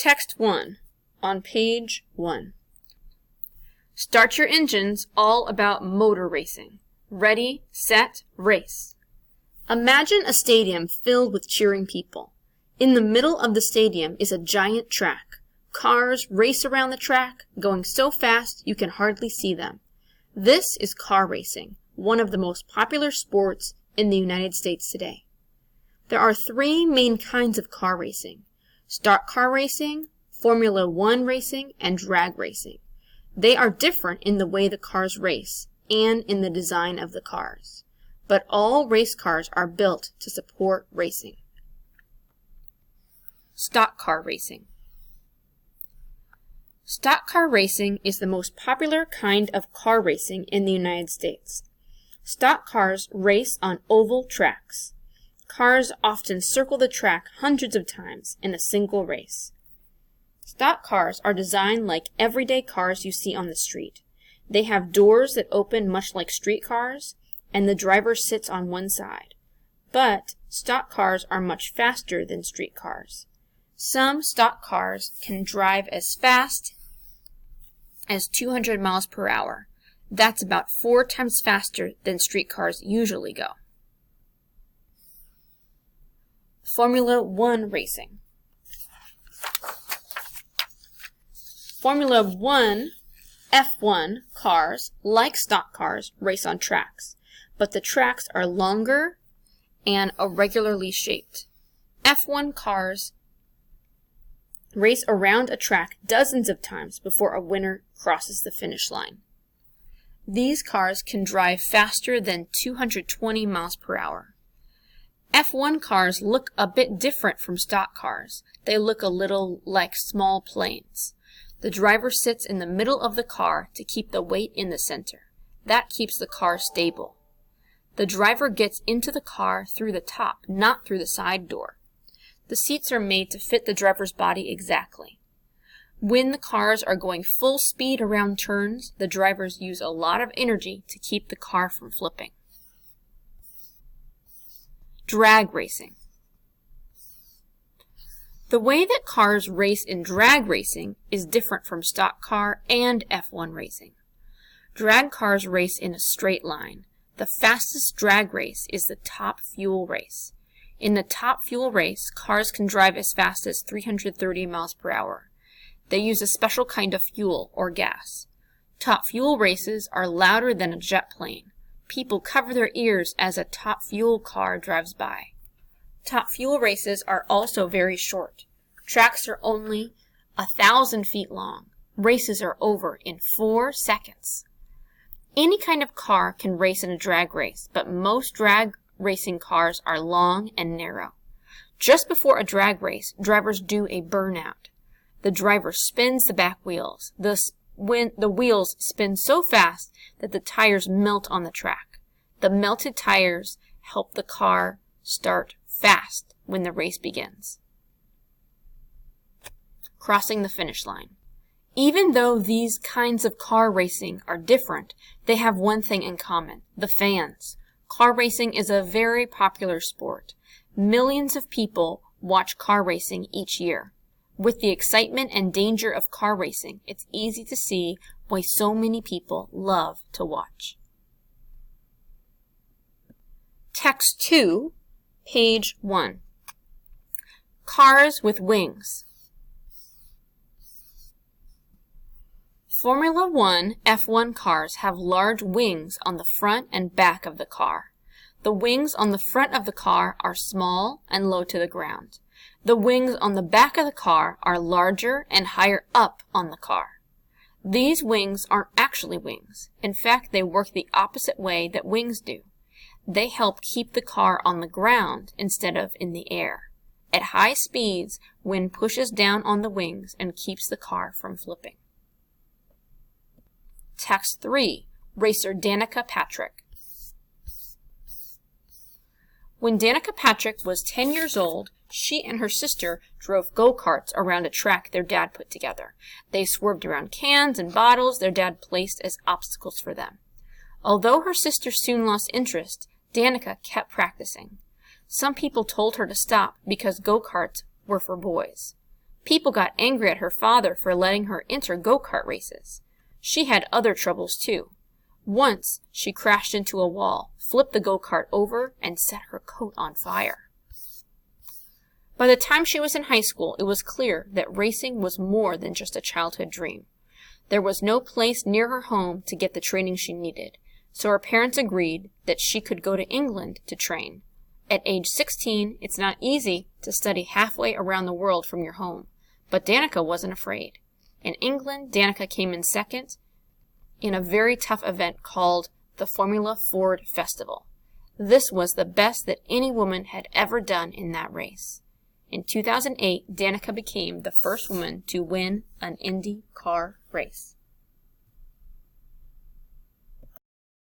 Text 1 on page 1. Start your engines, all about motor racing. Ready, set, race. Imagine a stadium filled with cheering people. In the middle of the stadium is a giant track. Cars race around the track, going so fast you can hardly see them. This is car racing, one of the most popular sports in the United States today. There are 3 main kinds of car racing: stock car racing, Formula 1 racing, and drag racing. They are different in the way the cars race and in the design of the cars, but all race cars are built to support racing. Stock car racing. Stock car racing is the most popular kind of car racing in the United States. Stock cars race on oval tracks. Cars often circle the track hundreds of times in a single race. Stock cars are designed like everyday cars you see on the street. They have doors that open much like street cars, and the driver sits on one side. But stock cars are much faster than street cars. Some stock cars can drive as fast as 200 miles per hour. That's about 4 times faster than street cars usually go. Formula 1 racing. Formula 1 F1 cars, like stock cars, race on tracks, but the tracks are longer and irregularly shaped. F1 cars race around a track dozens of times before a winner crosses the finish line. These cars can drive faster than 220 miles per hour. F1 cars look a bit different from stock cars. They look a little like small planes. The driver sits in the middle of the car to keep the weight in the center. That keeps the car stable. The driver gets into the car through the top, not through the side door. The seats are made to fit the driver's body exactly. When the cars are going full speed around turns, the drivers use a lot of energy to keep the car from flipping. Drag racing. The way that cars race in drag racing is different from stock car and F1 racing. Drag cars race in a straight line. The fastest drag race is the top fuel race. In the top fuel race, cars can drive as fast as 330 miles per hour. They use a special kind of fuel or gas. Top fuel races are louder than a jet plane. People cover their ears as a top fuel car drives by. Top fuel races are also very short. Tracks are only 1,000 feet long. Races are over in 4 seconds. Any kind of car can race in a drag race, but most drag racing cars are long and narrow. Just before a drag race, drivers do a burnout. The driver spins the back wheels. Thus, when the wheels spin so fast that the tires melt on the track. The melted tires help the car start fast when the race begins. Crossing the finish line. Even though these kinds of car racing are different, they have one thing in common: the fans. Car racing is a very popular sport. Millions of people watch car racing each year. With the excitement and danger of car racing, it's easy to see why so many people love to watch. Text 2, page 1. Cars with wings. Formula 1 F1 cars have large wings on the front and back of the car. The wings on the front of the car are small and low to the ground. The wings on the back of the car are larger and higher up on the car. These wings aren't actually wings. In fact, they work the opposite way that wings do. They help keep the car on the ground instead of in the air. At high speeds, wind pushes down on the wings and keeps the car from flipping. Text 3. Racer Danica Patrick. When Danica Patrick was 10 years old, she and her sister drove go-karts around a track their dad put together. They swerved around cans and bottles their dad placed as obstacles for them. Although her sister soon lost interest, Danica kept practicing. Some people told her to stop because go-karts were for boys. People got angry at her father for letting her enter go-kart races. She had other troubles too. Once, she crashed into a wall, flipped the go-kart over, and set her coat on fire. By the time she was in high school, it was clear that racing was more than just a childhood dream. There was no place near her home to get the training she needed, so her parents agreed that she could go to England to train. At age 16, it's not easy to study halfway around the world from your home, but Danica wasn't afraid. In England, Danica came in second in a very tough event called the Formula Ford Festival. This was the best that any woman had ever done in that race. In 2008, Danica became the first woman to win an Indy car race.